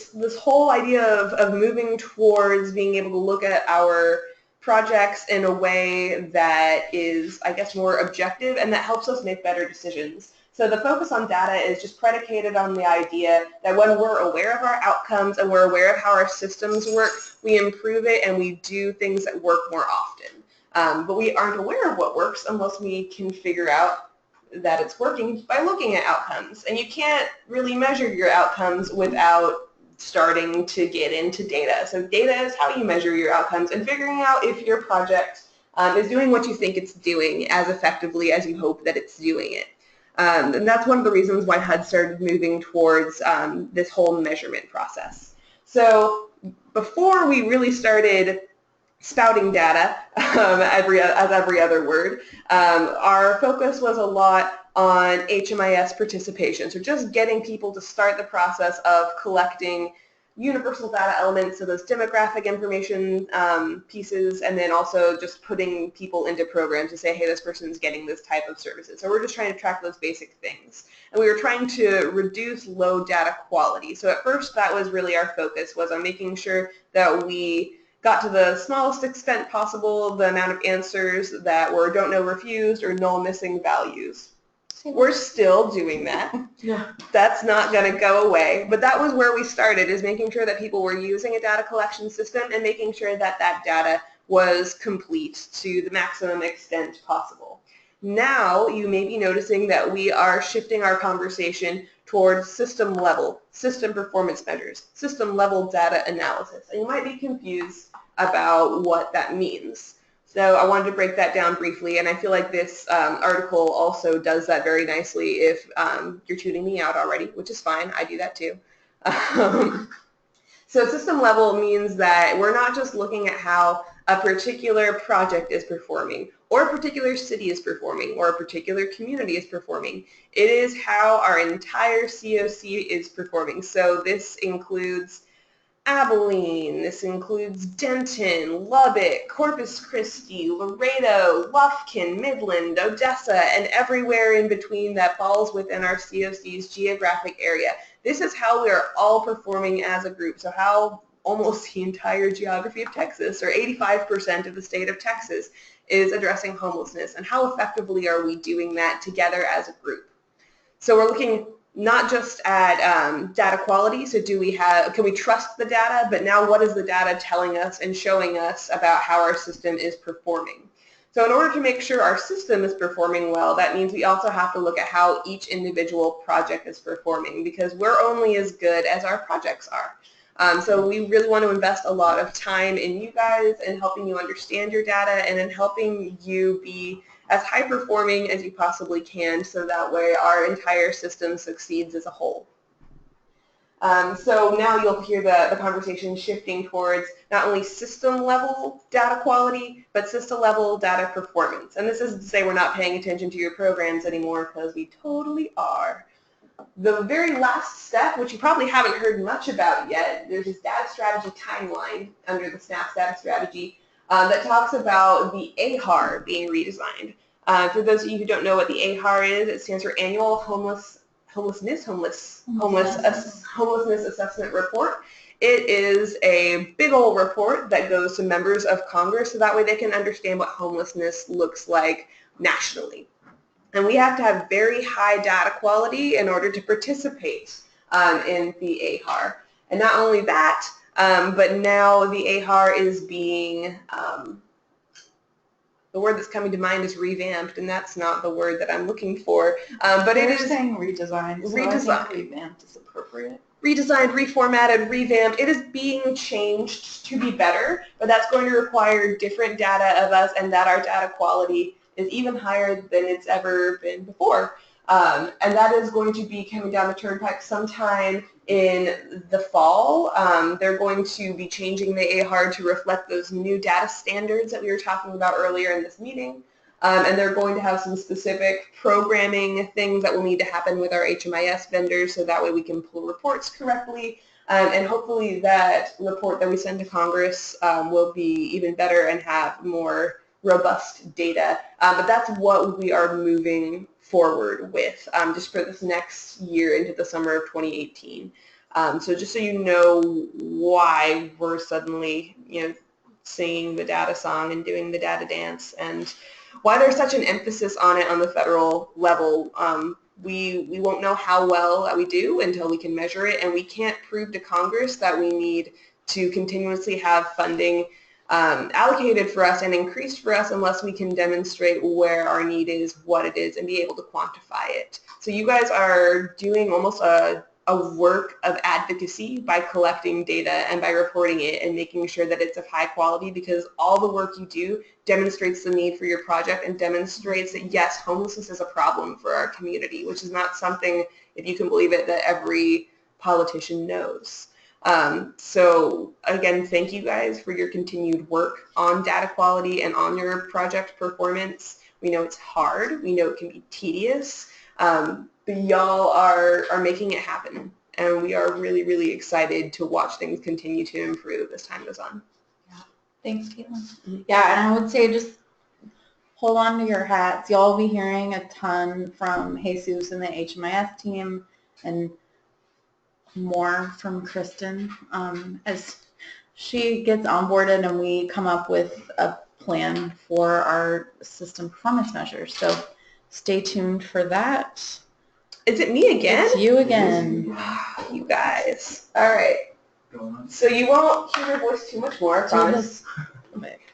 this whole idea of moving towards being able to look at our projects in a way that is, I guess, more objective and that helps us make better decisions. So the focus on data is just predicated on the idea that when we're aware of our outcomes and we're aware of how our systems work, we improve it and we do things that work more often. But we aren't aware of what works unless we can figure out that it's working by looking at outcomes. And you can't really measure your outcomes without starting to get into data. So data is how you measure your outcomes and figuring out if your project is doing what you think it's doing as effectively as you hope that it's doing it. And that's one of the reasons why HUD started moving towards this whole measurement process. So before we really started spouting data, as every other word, our focus was a lot on HMIS participation, so just getting people to start the process of collecting universal data elements, so those demographic information pieces, and then also just putting people into programs to say, hey, this person's getting this type of services. So we're just trying to track those basic things. And we were trying to reduce low data quality. So at first, that was really our focus, was on making sure that we got to the smallest extent possible the amount of answers that were don't know refused or null missing values. We're still doing that. Yeah. That's not going to go away. But that was where we started, is making sure that people were using a data collection system and making sure that that data was complete to the maximum extent possible. Now you may be noticing that we are shifting our conversation towards system level, system performance measures, system level data analysis. And you might be confused about what that means. So I wanted to break that down briefly, and I feel like this article also does that very nicely if you're tuning me out already, which is fine. I do that too. So system level means that we're not just looking at how a particular project is performing, or a particular city is performing, or a particular community is performing. It is how our entire CoC is performing. So this includes Abilene, this includes Denton, Lubbock, Corpus Christi, Laredo, Lufkin, Midland, Odessa, and everywhere in between that falls within our CoC's geographic area. This is how we are all performing as a group. So how almost the entire geography of Texas, or 85% of the state of Texas, is addressing homelessness, and how effectively are we doing that together as a group. So we're looking not just at data quality, so can we trust the data, but now what is the data telling us and showing us about how our system is performing. So in order to make sure our system is performing well, that means we also have to look at how each individual project is performing, because we're only as good as our projects are. So we really want to invest a lot of time in you guys and helping you understand your data and in helping you be as high performing as you possibly can, so that way our entire system succeeds as a whole. So now you'll hear the conversation shifting towards not only system level data quality, but system level data performance. And this isn't to say we're not paying attention to your programs anymore, because we totally are. The very last step, which you probably haven't heard much about yet, there's this data strategy timeline under the SNAP data strategy that talks about the AHAR being redesigned. For those of you who don't know what the AHAR is, it stands for Annual Homelessness Assessment Report. It is a big old report that goes to members of Congress, so that way they can understand what homelessness looks like nationally. And we have to have very high data quality in order to participate in the AHAR. And not only that, but now the AHAR is being, the word that's coming to mind is revamped, and that's not the word that I'm looking for. But it is saying redesigned. So I think revamped is appropriate. Redesigned, reformatted, revamped. It is being changed to be better, but that's going to require different data of us, and that our data quality is even higher than it's ever been before. And that is going to be coming down the turnpike sometime in the fall. They're going to be changing the AHAR to reflect those new data standards that we were talking about earlier in this meeting. And they're going to have some specific programming things that will need to happen with our HMIS vendors, so that way we can pull reports correctly. And hopefully that report that we send to Congress will be even better and have more robust data. But that's what we are moving forward with just for this next year into the summer of 2018. So just so you know why we're suddenly, singing the data song and doing the data dance, and why there's such an emphasis on it on the federal level. We won't know how well we do until we can measure it, and we can't prove to Congress that we need to continuously have funding allocated for us and increased for us unless we can demonstrate where our need is, what it is, and be able to quantify it. So you guys are doing almost a a work of advocacy by collecting data and by reporting it and making sure that it's of high quality, because all the work you do demonstrates the need for your project and demonstrates that, yes, homelessness is a problem for our community, which is not something, if you can believe it, that every politician knows. So again, thank you guys for your continued work on data quality and on your project performance. We know it's hard. We know it can be tedious. But y'all are making it happen, and we are really, really excited to watch things continue to improve as time goes on. Yeah. Thanks, Caitlin. Yeah, and I would say just hold on to your hats. Y'all will be hearing a ton from Jesus and the HMIS team, and more from Kristen as she gets onboarded and we come up with a plan for our system performance measures. So stay tuned for that. Is it me again? It's you again. You guys. All right. So you won't hear my voice too much more, I promise.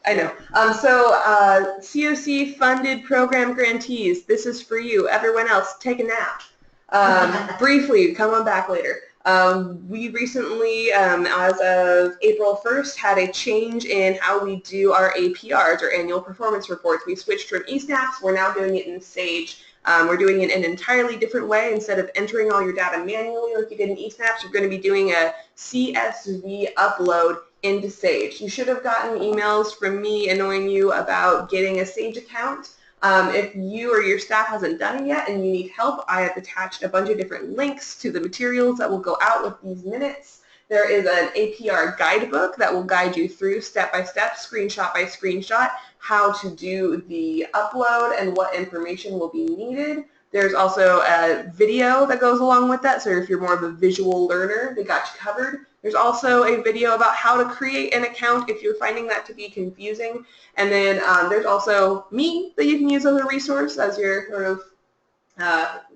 I know. CoC funded program grantees. This is for you. Everyone else, take a nap. Briefly, come on back later. We recently, as of April 1st, had a change in how we do our APRs, or annual performance reports. We switched from eSnaps. We're now doing it in Sage. We're doing it in an entirely different way. Instead of entering all your data manually like you did in eSnaps, you're going to be doing a CSV upload into Sage. You should have gotten emails from me annoying you about getting a Sage account. If you or your staff hasn't done it yet and you need help, I have attached a bunch of different links to the materials that will go out with these minutes. There is an APR guidebook that will guide you through step-by-step, screenshot by screenshot, how to do the upload and what information will be needed. There's also a video that goes along with that, so if you're more of a visual learner, they got you covered. There's also a video about how to create an account if you're finding that to be confusing. And then there's also me that you can use as a resource as your sort of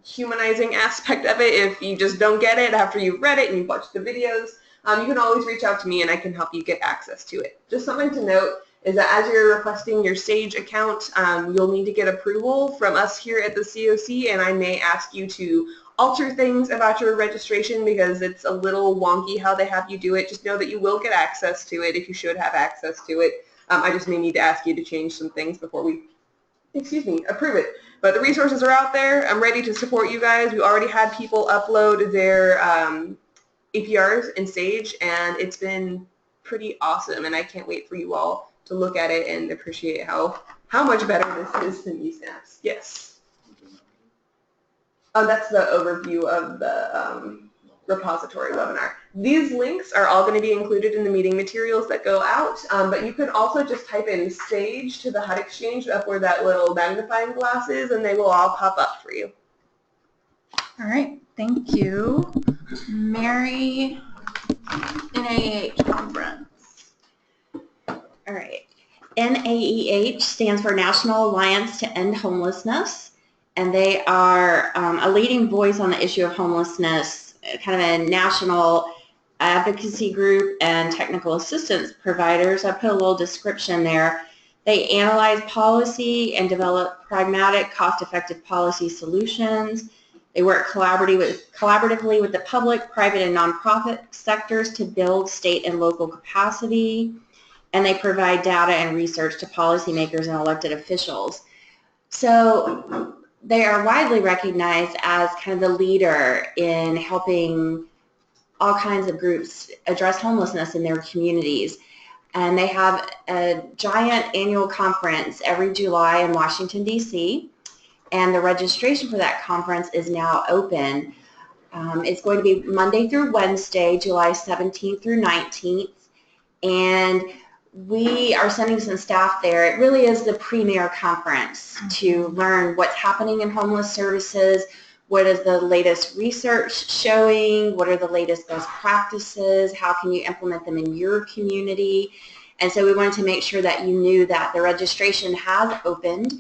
humanizing aspect of it. If you just don't get it after you've read it and you've watched the videos, you can always reach out to me and I can help you get access to it. Just something to note is that as you're requesting your Sage account, you'll need to get approval from us here at the CoC, and I may ask you to alter things about your registration because it's a little wonky how they have you do it. Just know that you will get access to it if you should have access to it. I just may need to ask you to change some things before we, approve it. But the resources are out there. I'm ready to support you guys. We already had people upload their APRs in Sage, and it's been pretty awesome, and I can't wait for you all to look at it and appreciate how much better this is than eSnaps. Yes. That's the overview of the repository webinar. These links are all going to be included in the meeting materials that go out, but you can also just type in Sage to the HUD Exchange up where that little magnifying glass is, and they will all pop up for you. All right, thank you. Mary, NAEH conference. All right. NAEH stands for National Alliance to End Homelessness, and they are a leading voice on the issue of homelessness, kind of a national advocacy group and technical assistance providers. I put a little description there. They analyze policy and develop pragmatic, cost-effective policy solutions. They work collaboratively with the public, private, and nonprofit sectors to build state and local capacity. And they provide data and research to policymakers and elected officials. So they are widely recognized as kind of the leader in helping all kinds of groups address homelessness in their communities. And they have a giant annual conference every July in Washington, D.C., and the registration for that conference is now open. It's going to be Monday through Wednesday, July 17th through 19th, and we are sending some staff there. It really is the premier conference to learn what's happening in homeless services, what is the latest research showing, what are the latest best practices, how can you implement them in your community. And so we wanted to make sure that you knew that the registration has opened.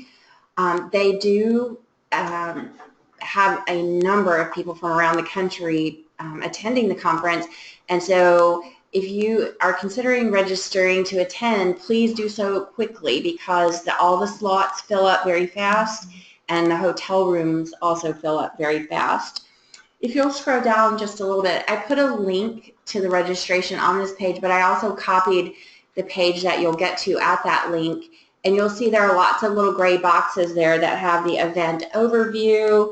They do have a number of people from around the country attending the conference, and so if you are considering registering to attend, please do so quickly because all the slots fill up very fast and the hotel rooms also fill up very fast. If you'll scroll down just a little bit, I put a link to the registration on this page, but I also copied the page that you'll get to at that link, and you'll see there are lots of little gray boxes there that have the event overview,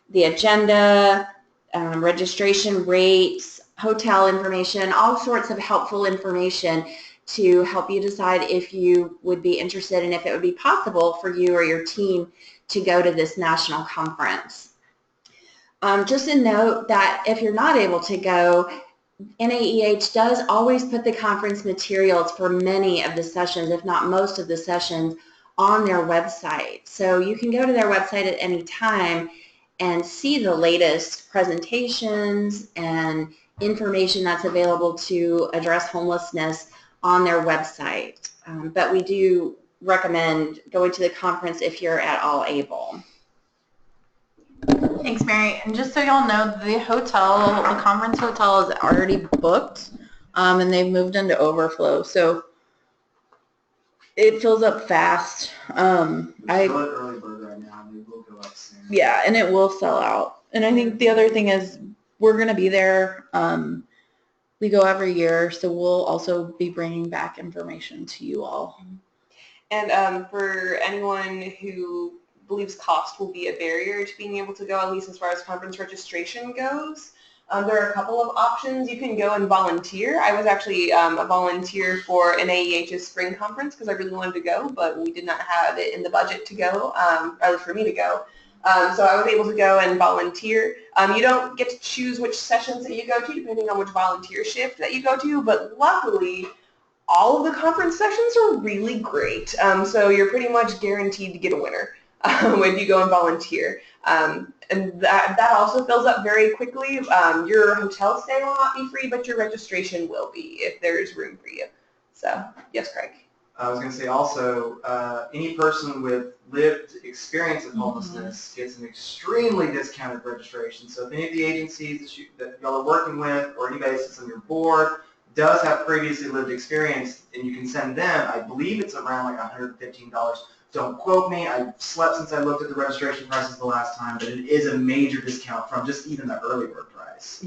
the agenda, registration rates, hotel information, all sorts of helpful information to help you decide if you would be interested and if it would be possible for you or your team to go to this national conference. Just a note that if you're not able to go, NAEH does always put the conference materials for many of the sessions, if not most of the sessions, on their website. So you can go to their website at any time and see the latest presentations and information that's available to address homelessness on their website. But we do recommend going to the conference if you're at all able. Thanks, Mary. And just so y'all know, the conference hotel is already booked, and they've moved into overflow, so it fills up fast. Still at early bird right now. They will go up soon. Yeah, and it will sell out. And I think the other thing is we're going to be there. We go every year, so we'll also be bringing back information to you all. And for anyone who believes cost will be a barrier to being able to go, at least as far as conference registration goes, there are a couple of options. You can go and volunteer. I was actually a volunteer for NAEH's spring conference because I really wanted to go, but we did not have it in the budget to go, or for me to go. So I was able to go and volunteer. You don't get to choose which sessions that you go to depending on which volunteer shift that you go to, but luckily all of the conference sessions are really great. So you're pretty much guaranteed to get a winner when you go and volunteer. And that also fills up very quickly. Your hotel stay will not be free, but your registration will be if there's room for you. So, yes, Craig. I was going to say also, any person with lived experience of homelessness gets an extremely discounted registration. So if any of the agencies that y'all are working with or anybody that sits on your board does have previously lived experience, and you can send them, I believe it's around like $115. Don't quote me. I slept since I looked at the registration prices the last time, but it is a major discount from just even the early bird price.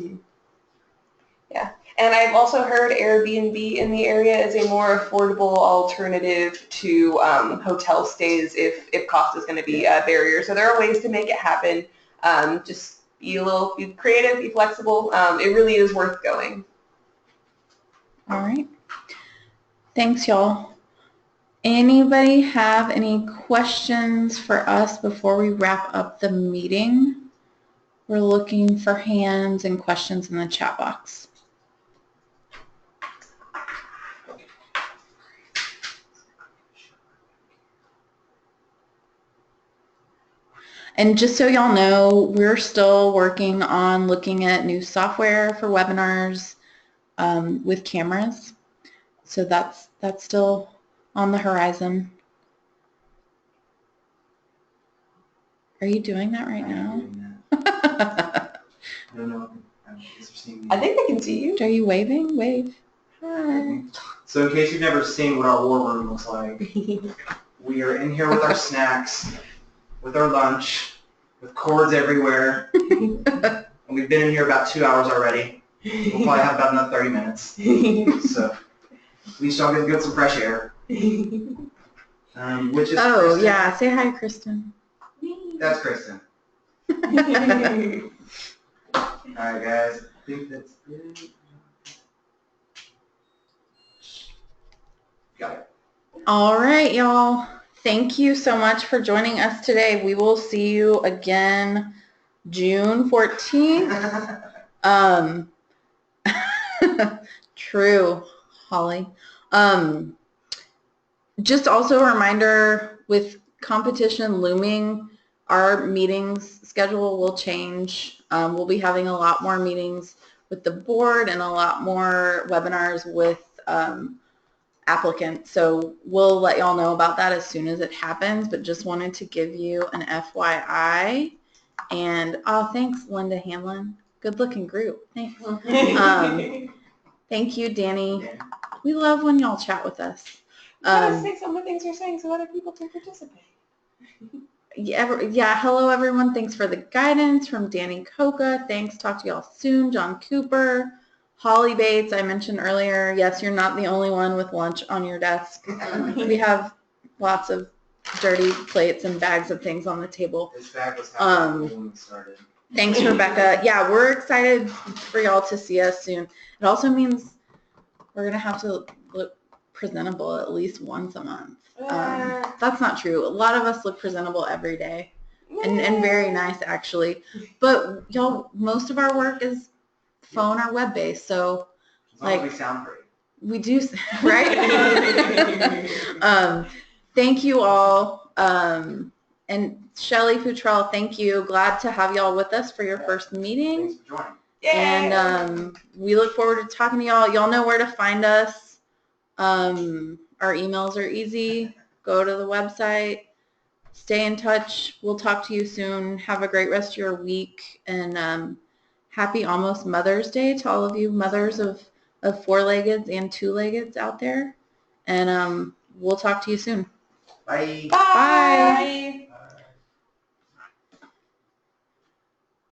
Yeah. And I've also heard Airbnb in the area is a more affordable alternative to hotel stays if cost is going to be a barrier. So there are ways to make it happen. Just be creative, be flexible. It really is worth going. All right. Thanks, y'all. Anybody have any questions for us before we wrap up the meeting? We're looking for hands and questions in the chat box. And just so y'all know, we're still working on looking at new software for webinars with cameras. So that's still on the horizon. Are you doing that right now? I don't know. I think I can see you. Are you waving? Wave. Hi. So in case you've never seen what our war room looks like, we are in here with our snacks, with our lunch, with cords everywhere. And we've been in here about 2 hours already. We'll probably have about another 30 minutes. So at least y'all get some fresh air. Which is Kristen. Yeah. Say hi, Kristen. That's Kristen. All right, guys. I think that's it. Got it. All right, y'all. Thank you so much for joining us today. We will see you again June 14th. True, Holly. Just also a reminder, with competition looming, our meetings schedule will change. We'll be having a lot more meetings with the board and a lot more webinars with applicants. So we'll let y'all know about that as soon as it happens, but just wanted to give you an FYI. And thanks, Linda Hamlin. Good looking group. Thanks. Thank you, Danny. We love when y'all chat with us. You gotta say some of the things you're saying so other people can participate. yeah, hello everyone. Thanks for the guidance from Danny Coca. Thanks. Talk to y'all soon. John Cooper. Holly Bates, I mentioned earlier. Yes, you're not the only one with lunch on your desk. We have lots of dirty plates and bags of things on the table. This bag was half when we started. Thanks, Rebecca. Yeah, we're excited for y'all to see us soon. It also means we're going to have to look presentable at least once a month. That's not true. A lot of us look presentable every day and very nice, actually. But, y'all, most of our work is phone or web-based, so, As long as we sound great. we do, right? Thank you all. And Shelly Futrell, thank you. Glad to have y'all with us for your first meeting. Thanks for joining. And we look forward to talking to y'all. Y'all know where to find us. Our emails are easy. Go to the website. Stay in touch. We'll talk to you soon. Have a great rest of your week. And happy almost Mother's Day to all of you mothers of four-leggeds and two-leggeds out there. And we'll talk to you soon. Bye. Bye.